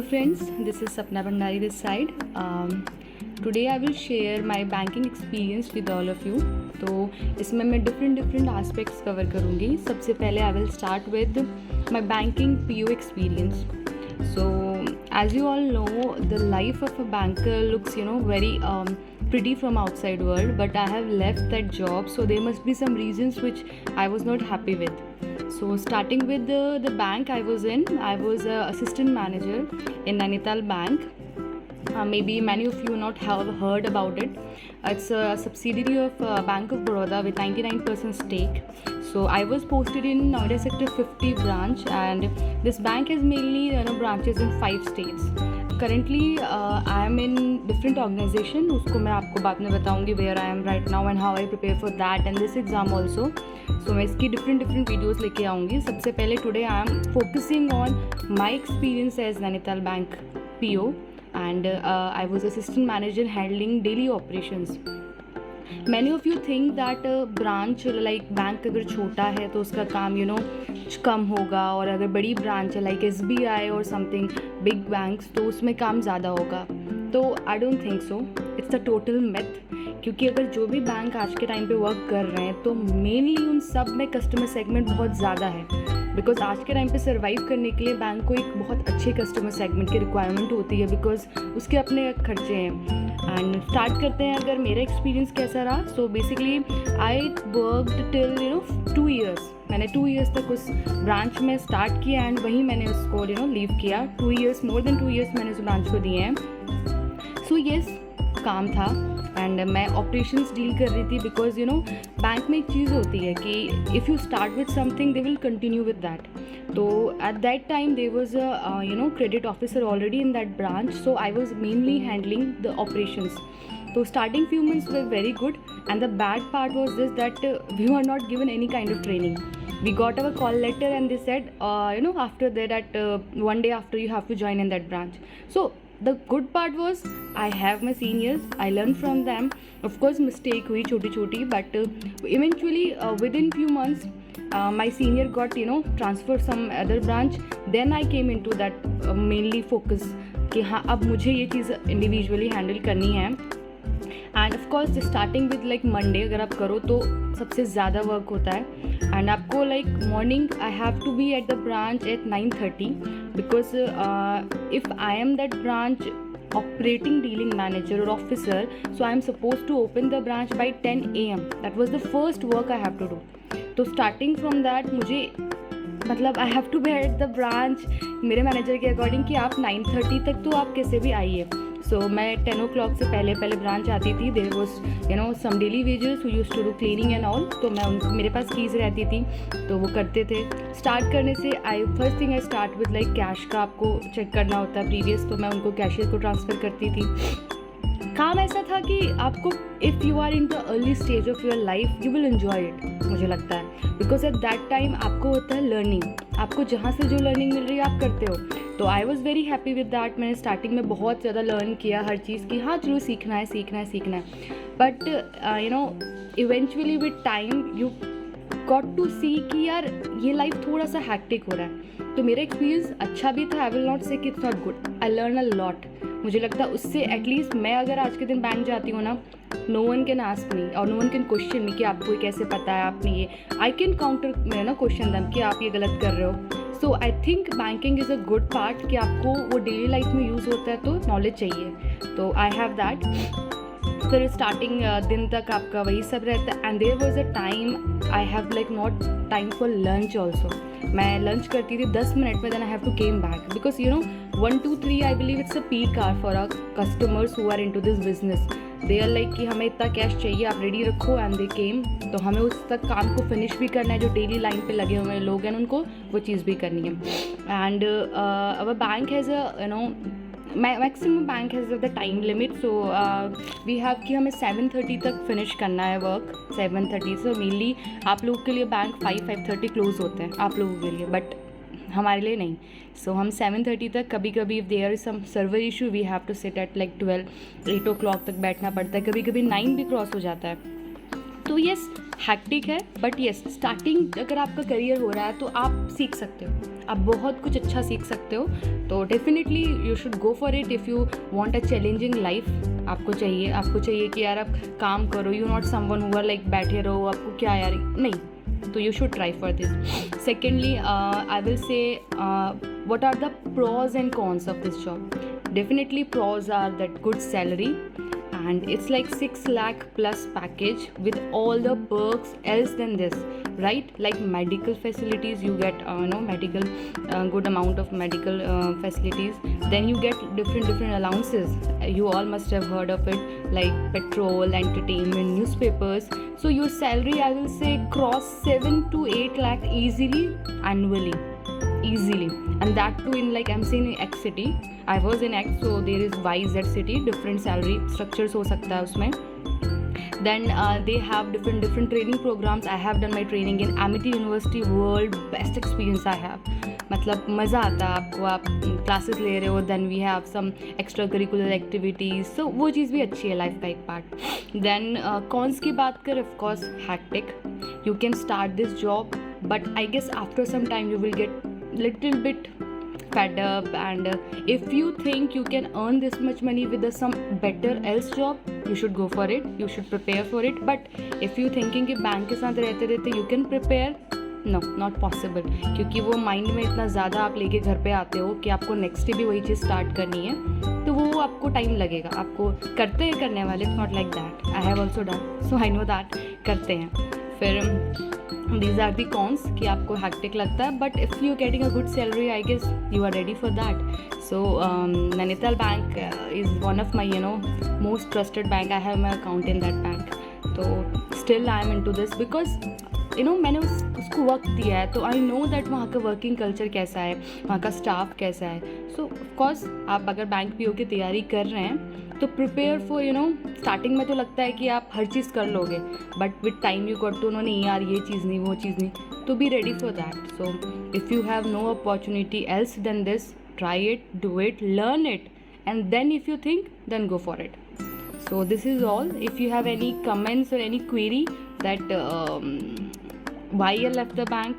friends, this is Sapna Bhandari this side. Today I will share my banking experience with all of you. तो इसमें मैं different aspects cover करूँगी. सबसे पहले I will start with my banking PO experience. So as you all know, the life of a banker looks very pretty from outside world, but I have left that job, so there must be some reasons which I was not happy with. So starting with the bank I was in, I was a assistant manager in Nainital Bank. Maybe many of you not have heard about it. It's a subsidiary of Bank of Baroda with 99% stake. So I was posted in Noida Sector 50 branch, and this bank has mainly branches in 5 states. Currently I am in different organization. उसको मैं आपको बाद में बताऊंगी where I am right now and how I prepare for that and this exam also. So मैं इसकी different videos लेके आऊँगी. सबसे पहले today I am focusing on my experience as Nainital Bank PO. And I was assistant manager handling daily operations. Many of you think that branch like bank अगर छोटा है तो उसका काम कम होगा, और अगर बड़ी ब्रांच है like SBI और something big banks तो उसमें काम ज़्यादा होगा. तो I don't think so. It's a total myth. क्योंकि अगर जो भी बैंक आज के टाइम पे वर्क कर रहे हैं तो मेनली उन सब में कस्टमर सेगमेंट बहुत ज़्यादा है. बिकॉज आज के टाइम पे सर्वाइव करने के लिए बैंक को एक बहुत अच्छे कस्टमर सेगमेंट की रिक्वायरमेंट होती है, बिकॉज उसके अपने खर्चे हैं. एंड स्टार्ट करते हैं अगर मेरा एक्सपीरियंस कैसा रहा. So basically I worked till 2 years. मैंने 2 ईयर्स तक उस ब्रांच में स्टार्ट किया एंड वहीं मैंने उसको लीव किया. 2 ईयर्स, मोर देन 2 ईयर्स मैंने उस ब्रांच को दिए हैं. सो येस, काम था एंड मैं ऑपरेशंस डील कर रही थी. बिकॉज बैंक में एक चीज़ होती है कि if you start with something they will continue with that. तो at that time there was a credit officer already in that branch, so I was mainly handling the operations. तो starting few months were very good, and the bad part was this, that we were not given any kind of training. We got our call letter and they said after that one day after you have to join in that branch. So the good part was I have my seniors, I learned from them. Of course mistake हुई छोटी छोटी, but eventually within few months my senior got transferred some other branch. Then I came into that mainly focus कि हाँ अब मुझे ये चीज़ individually handle करनी है. And of course starting with like Monday अगर आप करो तो सबसे ज़्यादा वर्क होता है. एंड आपको like morning I have to be at the branch at 9:30 because if I am that branch operating dealing manager or officer, so I am supposed to open the branch by 10 AM. That was the first work I have to do. तो starting from that मुझे मतलब I have to be at the branch मेरे manager के according कि आप 9:30 तक तो आप कैसे भी आइए. सो मैं 10 o'clock से पहले ब्रांच आती थी. There was some daily wagers who used to do cleaning and all. तो मैं उनको, मेरे पास कीज़ रहती थी तो वो करते थे. स्टार्ट करने से first thing I start with like cash का आपको चेक करना होता है प्रीवियस, तो मैं उनको कैशियर को ट्रांसफ़र करती थी. काम ऐसा था कि आपको if you are in the early stage of your life you will enjoy it, मुझे लगता है. बिकॉज एट दैट टाइम आपको होता है लर्निंग, आपको जहाँ से जो लर्निंग मिल रही है आप करते हो. तो I was very happy with that. मैंने स्टार्टिंग में बहुत ज़्यादा लर्न किया हर चीज़ की. हाँ चलो सीखना है. But eventually with time you got to see कि यार ये लाइफ थोड़ा सा हैक्टिक हो रहा है. तो मेरा एक्सपीरियंस अच्छा भी था. आई विल नॉट से कि it's not good. I learn a lot. मुझे लगता है उससे एटलीस्ट मैं अगर आज के दिन बैंक जाती हूँ ना, no one can ask me और no one can question me कि आपको ये कैसे पता है, आपने ये. I can counter question them कि आप ये गलत कर रहे हो. So I think banking is a good part कि आपको वो डेली लाइफ में यूज़ होता है तो नॉलेज चाहिए. तो आई हैव दैट. फिर स्टार्टिंग दिन तक आपका वही सब रहता है. And there was a time I have like not time for lunch also. मैं लंच करती थी 10 मिनट में, then I have to came back because 1, 2, 3 I believe it's a peak hour for our customers who are into this business. They are like कि हमें इतना cash चाहिए, आप ready रखो. एंड दे केम. तो हमें उस तक काम को फिनिश भी करना है. जो डेली लाइन पे लगे हुए लोग हैं उनको वो चीज़ भी करनी है. And our bank has maximum bank has the time limit. So we have कि हमें 7:30 तक फिनिश करना है वर्क. 7:30 से मेनली आप लोगों के लिए बैंक 5:30 क्लोज होते हैं आप लोगों के लिए, बट हमारे लिए नहीं. सो हम 7:30 तक, कभी कभी if there is some server issue we have to sit at like 8 o'clock तक बैठना पड़ता है. कभी कभी 9 भी क्रॉस हो जाता है. तो यस हैक्टिक है, बट यस स्टार्टिंग अगर आपका करियर हो रहा है तो आप सीख सकते हो, आप बहुत कुछ अच्छा सीख सकते हो। तो definitely you should go for it if you want a challenging life. आपको चाहिए कि यार आप काम करो, you not someone who are like बैठे रहो, आपको क्या यार, नहीं, तो you should try for this. Secondly, I will say what are the pros and cons of this job. Definitely pros are that good salary, and it's like 6 lakh plus package with all the perks else than this, right? Like medical facilities, you get medical good amount of medical facilities. Then you get different allowances. You all must have heard of it, like petrol, entertainment, newspapers. So your salary, I will say, cross 7 to 8 lakh easily annually, and that too in, like I'm saying, in X city. I was in X, so there is YZ city, different salary structures हो सकता है उसमें. Then they have different training programs. I have done my training in Amity University. World best experience I have. मतलब मज़ा आता है आपको, आप क्लासेस ले रहे हो, then we have some extra curricular activities, so वो चीज़ भी अच्छी है लाइफ का एक पार्ट. देन कॉन्स की बात करें, of course hectic. You can start this job, but I guess after some time you will get little bit fed up, and if you think you can earn this much money with some better else job, you should go for it, you should prepare for it. But if you thinking कि bank के साथ रहते रहते you can prepare, no, not possible, क्योंकि वो mind में इतना ज़्यादा आप लेके घर पे आते हो कि आपको नेक्स्ट डे भी वही चीज़ स्टार्ट करनी है, तो वो आपको टाइम लगेगा. आपको करने वाले, it's not like that. I have also done, so I know that करते हैं. फिर these are the cons कि आपको hectic लगता है, but if you getting a good salary, I guess you are ready for that. So Nainital Bank is one of my most trusted bank. I have my account in that bank, so still I am into this because मैंने उसको वक्त दिया है, तो I know that वहाँ का working culture कैसा है, वहाँ का स्टाफ कैसा है. सो ऑफकोर्स आप अगर बैंक पीओ की तैयारी कर रहे हैं तो प्रिपेयर फॉर स्टार्टिंग में तो लगता है कि आप हर चीज़ कर लोगे, but with time you got to know, नहीं यार ये चीज़ नहीं, वो चीज़ नहीं, तो be ready for that. So if you have no opportunity else then this, try it, do it, learn it, and then if you think, then go for it. So this is all. If you have any comments or any query that why I left the bank,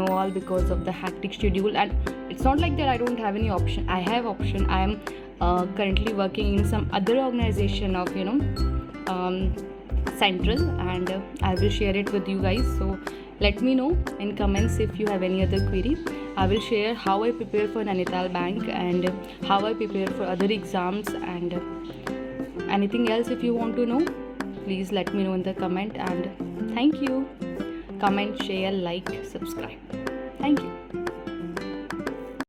all because of the hectic schedule, and it's not like that I don't have any option. I have option. I am currently working in some other organization of Central, and I will share it with you guys. So let me know in comments if you have any other query. I will share how I prepare for Nainital Bank and how I prepare for other exams, and anything else if you want to know, please let me know in the comment. And thank you. Comment, share, like, subscribe. Thank you.